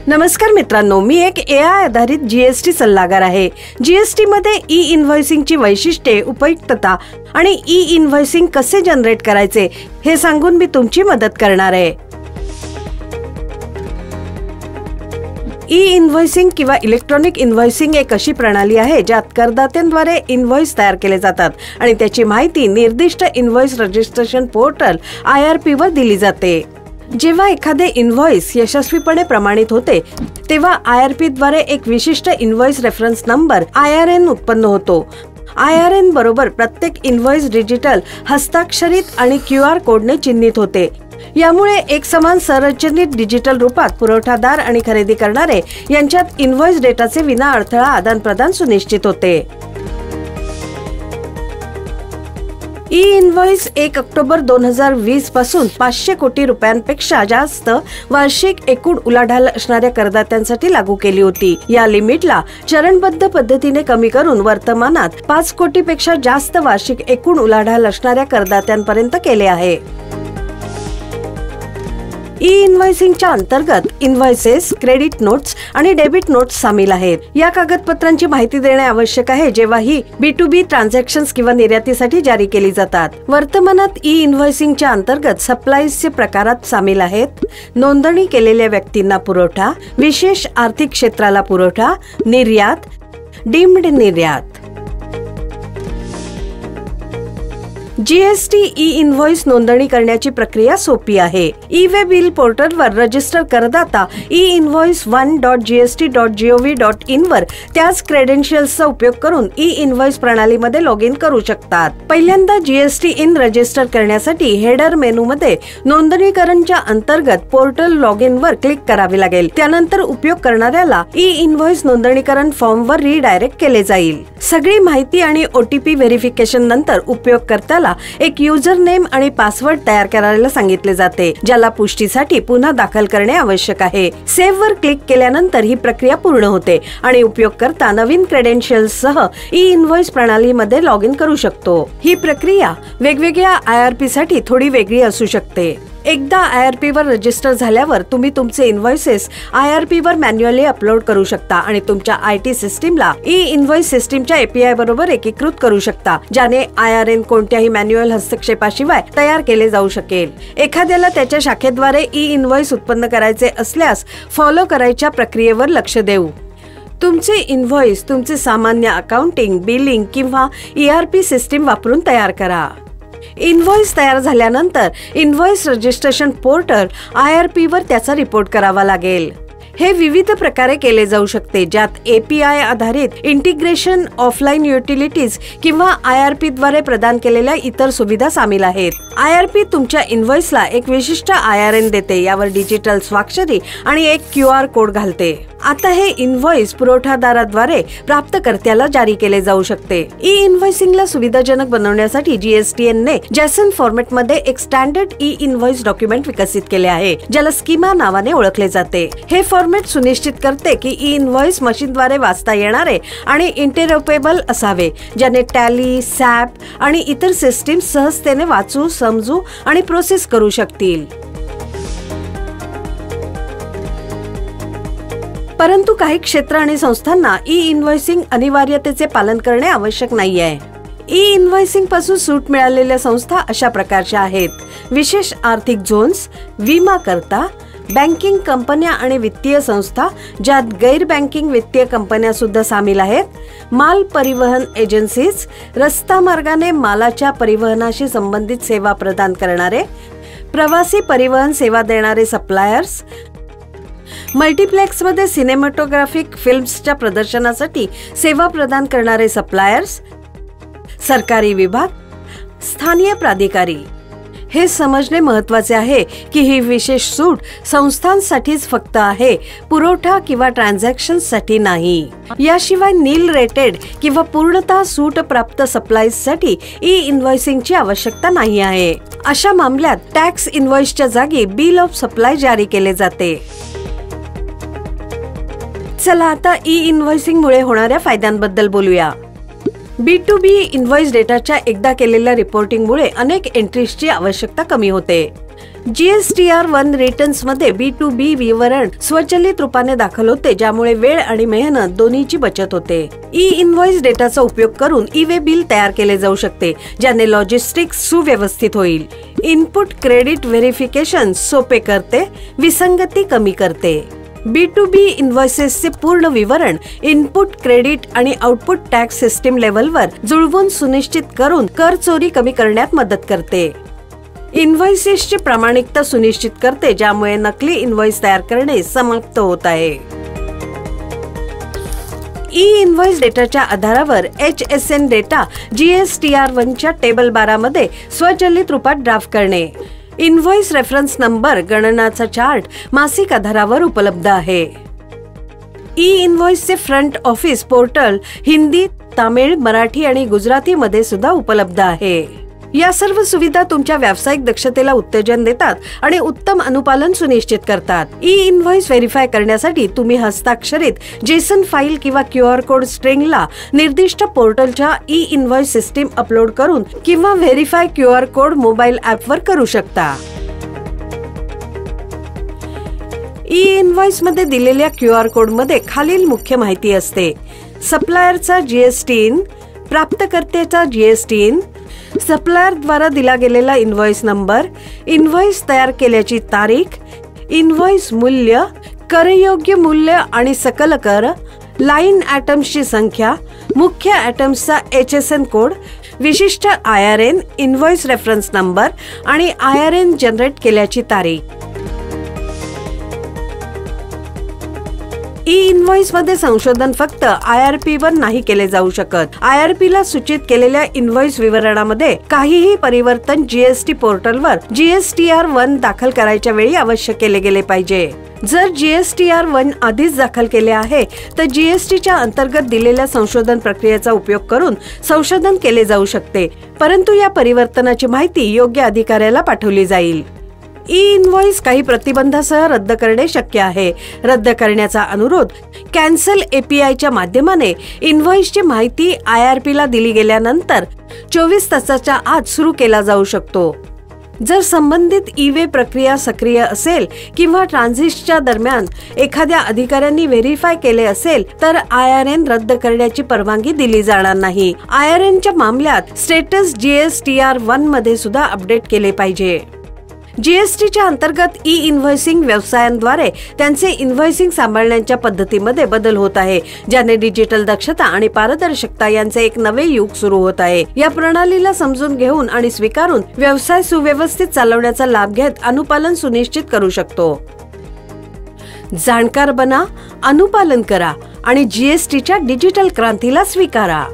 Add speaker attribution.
Speaker 1: नमस्कार मित्रांनो, मी एक AI आधारित जीएसटी सल्लागार आहे। जीएसटी मध्ये ई इनव्हॉइसिंगची वैशिष्ट्ये, उपयुक्तता आणि ई इनव्हॉइसिंग कसे जनरेट करायचे हे सांगून मी तुमची मदत करणार आहे। ई इनव्हॉइसिंग किंवा इलेक्ट्रॉनिक इनव्हॉइसिंग एक अशी प्रणाली आहे ज्यात करदात्यांद्वारे इनव्हॉइस तयार केले जातात आणि त्याची माहिती निर्दिष्ट इनव्हॉइस रजिस्ट्रेशन पोर्टल IRP वर दिली जाते। जेव्हा एखादे इनव्हॉइस यशस्वीपणे प्रमाणित होते तेव्हा IRP द्वारे एक विशिष्ट इनव्हॉइस रेफरन्स नंबर IRN उत्पन्न होतो। IRN बरोबर प्रत्येक इनव्हॉइस डिजिटल, हस्ताक्षरित आणि QR कोडने चिन्हित होते। यामुळे एक समान संरचित डिजिटल रूपात पुरवठादार आणि खरेदी करणारे यांच्यात इनव्हॉइस डेटाचे विना अडथळा आदान प्रदान सुनिश्चित होते। ई इनव्हॉइस 1 ऑक्टोबर 2020 पासून 500 कोटी रुपयांपेक्षा जास्त वार्षिक एकूण उलाढाल असणाऱ्या करदात्यांसाठी लागू केली होती। या लिमिटला चरणबद्ध पद्धतीने कमी करून वर्तमानात 5 कोटीपेक्षा जास्त वार्षिक एकूण उलाढाल असणाऱ्या करदात्यांपर्यंत केले आहे। ई इनव्हॉइसिंगच्या अंतर्गत इनव्हॉइसेस, क्रेडिट नोट्स आणि डेबिट नोट्स सामील आहेत। या कागदपत्रांची माहिती देणे आवश्यक आहे जेव्हा ही B2B ट्रान्झॅक्शन्स किंवा निर्यातीसाठी जारी केली जातात। वर्तमानात ई इनव्हॉइसिंगच्या अंतर्गत सप्लाईजचे प्रकारात सामील आहेत: नोंदणी केलेल्या व्यक्तींना पुरवठा, विशेष आर्थिक क्षेत्राला पुरवठा, निर्यात, डीम्ड निर्यात। जीएसटी ई इनव्हॉइस नोंदणी करण्याची प्रक्रिया सोपी आहे। ई-वे बिल पोर्टलवर रजिस्टर करदाता e-invoice1.gst.gov.in वर त्याच क्रेडेन्शियल्सचा उपयोग करून ई इनव्हॉइस प्रणालीमध्ये लॉग इन करू शकतात। पहिल्यांदा जीएसटी इन रजिस्टर करण्यासाठी हेडर मेनूमध्ये नोंदणीकरणच्या अंतर्गत पोर्टल लॉग इन वर क्लिक करावे लागेल। त्यानंतर उपयोग करणाऱ्याला ई इनव्हॉइस नोंदणीकरण फॉर्मवर रिडायरेक्ट केले जाईल। सगळी माहिती आणि OTP व्हेरिफिकेशन नंतर उपयोगकर्त्याला एक युजर नेम आणि पासवर्ड तयार करायला सांगितले जाते, ज्याला पुष्टीसाठी पुन्हा दाखल करणे आवश्यक आहे। सेव्ह वर क्लिक केल्यानंतर ही प्रक्रिया पूर्ण होते आणि उपयोगकर्ता नवीन क्रेडेन्शियल्ससह ई इनव्हॉइस प्रणालीमध्ये लॉग इन करू शकतो। ही प्रक्रिया वेगवेगळ्या IRP साठी थोडी वेगळी असू शकते। एकदा IRP वर रजिस्टर झाल्यावर तुम्ही तुमचे इनव्हॉइसेस IRP वर मॅन्युअली अपलोड करू शकता आणि तुमच्या IT सिस्टीमला ई इनव्हॉइस सिस्टीमच्या API बरोबर एकीकृत करू शकता, ज्याने IRN कोणत्याही मॅन्युअल हस्तक्षेपाशिवाय तयार केले जाऊ शकेल। एखाद्याला त्याच्या शाखेद्वारे ई इनव्हॉइस उत्पन्न करायचे असल्यास फॉलो करायच्या प्रक्रियेवर लक्ष देऊ। तुमचे इनव्हॉइस तुमचे सामान्य अकाउंटिंग, बिलिंग किंवा ERP सिस्टीम वापरून तयार करा। इनव्हॉइस तयार झाल्यानंतर इनव्हॉइस रजिस्ट्रेशन पोर्टल IRP वर त्याचा रिपोर्ट करावा लागेल। हे विविध प्रकारे केले जाऊ शकते, ज्यात API आधारित इंटिग्रेशन, ऑफलाईन युटिलिटीज किंवा IRP द्वारे प्रदान केलेल्या इतर सुविधा सामील आहेत। IRP तुमच्या इनव्हॉइसला एक विशिष्ट IRN देते, यावर डिजिटल स्वाक्षरी आणि एक QR कोड घालते। आता हे इनव्हॉइस पुरवठादाराद्वारे प्राप्तकर्त्याला जारी केले जाऊ शकते। ई इनव्हॉइसिंगला सुविधाजनक बनवण्यासाठी GSTN ने JSON फॉर्मॅटमध्ये एक स्टँडर्ड ई इनव्हॉइस डॉक्युमेंट विकसित केले आहे, ज्याला स्कीमा नावाने ओळखले जाते। हे फॉर्मॅट सुनिश्चित करते की ई इनव्हॉइस मशीनद्वारे वाचता येणारे आणि इंटरऑपरेबल असावे, ज्याने टॅली, SAP आणि इतर सिस्टीम सहजतेने वाचू, समजू आणि प्रोसेस करू शकतील। परंतु काही क्षेत्र आणि संस्थांना ई इनव्हॉइसिंग अनिवार्यतेचे पालन करणे आवश्यक नाहीये। ई इनव्हॉइसिंग पासून सूट मिळालेल्या संस्था अशा प्रकारच्या आहेत: विशेष आर्थिक झोन्स, विमा करता, बँकिंग कंपन्या आणि वित्तीय संस्था, ज्यात गैर बँकिंग वित्तीय कंपन्या सुद्धा सामील आहेत, माल परिवहन एजन्सीज, रस्ता मार्गाने मालाच्या परिवहनाशी संबंधित सेवा प्रदान करणारे, प्रवासी परिवहन सेवा देणारे सप्लायर्स, मल्टीप्लेक्समध्ये सिनेमॅटोग्राफिक फिल्म्सच्या प्रदर्शनासाठी सेवा प्रदान करणारे सप्लायर्स, सरकारी विभाग, स्थानीय प्राधिकारी। हे समजणे महत्त्वाचे आहे की ही विशेष सूट संस्थांसाठीच फक्त आहे, पुरवठा किंवा ट्रान्झॅक्शन्ससाठी नाही। याशिवाय नील रेटेड किंवा पूर्णतः सूट प्राप्त सप्लाईजसाठी ई इनव्हॉइसिंगची आवश्यकता नाही आहे। अशा मामल्यात टॅक्स इनव्हॉइसच्या जागी बिल ऑफ सप्लाय जारी केले जाते। चला आता ई इनव्हॉइसिंग मुळे होणाऱ्या फायद्यांबद्दल बोलूया। B2B इनव्हॉइस डेटाच्या एकदा केलेल्या रिपोर्टिंगमुळे अनेक एंट्रीजची आवश्यकता कमी होते। GSTR1 रिटर्न्स मध्ये B2B विवरण स्वचलित रूपाने दाखल होते, ज्यामुळे वेळ आणि मेहनत दोन्हीची बचत होते. ई इनव्हॉइस डेटाचा उपयोग करून ई-वे बिल तयार केले जाऊ शकते, ज्याने लॉजिस्टिक्स सुव्यवस्थित होईल. इनपुट क्रेडिट व्हेरिफिकेशन सोपे करते, विसंगती कमी करते. B2B इन्व्हॉइसेसचे पूर्ण विवरण इनपुट क्रेडिट आणि आउटपुट टॅक्स सिस्टीम लेव्हलवर जुळवून सुनिश्चित करून कर चोरी कमी करण्यात मदत करते. इन्व्हॉइसेसची प्रामाणिकता सुनिश्चित करते, ज्यामुळे नकली इन्व्हॉइस तयार करणे समाप्त होत आहे. ई इन्व्हॉइस डेटाच्या आधारावर HSN डेटा GSTR1 च्या टेबल 12 मध्ये स्वचलित रूपात ड्राफ्ट करणे. इन्व्हॉइस रेफरन्स नंबर गणनाचा चार्ट मासिक आधारावर उपलब्ध आहे. ई इन्व्हॉइसचे front office portal Hindi, Tamil, Marathi आणि गुजराती मध्ये सुद्धा उपलब्ध आहे. या सर्व सुविधा तुमच्या व्यावसायिक दक्षतेला उत्तेजन देतात आणि उत्तम अनुपालन सुनिश्चित करतात. ई इन्व्हॉइस व्हेरीफाय करण्यासाठी तुम्ही हस्ताक्षरित जेसन फाईल किंवा QR कोड स्ट्रिंगला निर्दिष्ट पोर्टलच्या ई इन्व्हॉइस सिस्टीम अपलोड करून किंवा व्हेरीफाय QR कोड मोबाईल ॲपवर करू शकता. ई इन्व्हॉइस मध्ये दिलेल्या QR कोड मध्ये खालील मुख्य माहिती असते: सप्लायरचा GST इन, प्राप्तकर्त्याचा GST इन, सप्लायर द्वारा दिला गेलेला इन्व्हॉइस नंबर, इन्व्हॉइस तयार केल्याची तारीख, इन्व्हॉइस मूल्य, करयोग्य मूल्य आणि सकल कर, लाईन आयटम्सची संख्या, मुख्य आयटम्सचा HSN कोड, विशिष्ट IRN, इन्व्हॉइस रेफरन्स नंबर आणि IRN जनरेट केल्याची तारीख. ई इन्व्हॉइस मध्ये संशोधन फक्त IRP वर नाही केले जाऊ शकत. IRP ला सूचित केलेल्या इन्व्हॉइस विवरणामध्ये काहीही परिवर्तन GST पोर्टलवर GSTR1 दाखल करायच्या वेळी अवश्य केले गेले पाहिजे. जर GSTR1 आधीच दाखल केले आहे तर GSTच्या अंतर्गत दिलेल्या संशोधन प्रक्रियेचा उपयोग करून संशोधन केले जाऊ शकते, परंतु या परिवर्तनाची माहिती योग्य अधिकाऱ्याला पाठवली जाईल. ई इन्व्हॉइस काही प्रतिबंधासह रद्द करणे शक्य आहे. रद्द करण्याचा अनुरोध कॅन्सल API च्या माध्यमाने इन्व्हॉइसची माहिती IRP ला दिली गेल्यानंतर 24 तासाच्या आत सुरू केला जाऊ शकतो. जर संबंधित ई-वे प्रक्रिया सक्रिय असेल किंवा ट्रान्झिटच्या दरम्यान एखाद्या अधिकाऱ्यांनी व्हेरीफाय केले असेल तर IRN रद्द करण्याची परवानगी दिली जाणार नाही. IRNच्या मामल्यात स्टेटस GSTR1 मध्ये सुद्धा अपडेट केले पाहिजे. GSTच्या अंतर्गत ई इन्व्हॉइसिंग व्यवसायांद्वारे त्यांचे इन्व्हॉइसिंग सांभाळण्याच्या पद्धतीमध्ये बदल होत आहे, ज्याने डिजिटल दक्षता आणि पारदर्शकता यांचे एक नवे युग सुरू होत आहे. या प्रणालीला समजून घेऊन आणि स्वीकारून व्यवसाय सुव्यवस्थित चालवण्याचा लाभ घेत अनुपालन सुनिश्चित करू शकतो. जाणकार बना, अनुपालन करा आणि GSTच्या डिजिटल क्रांतीला स्वीकारा.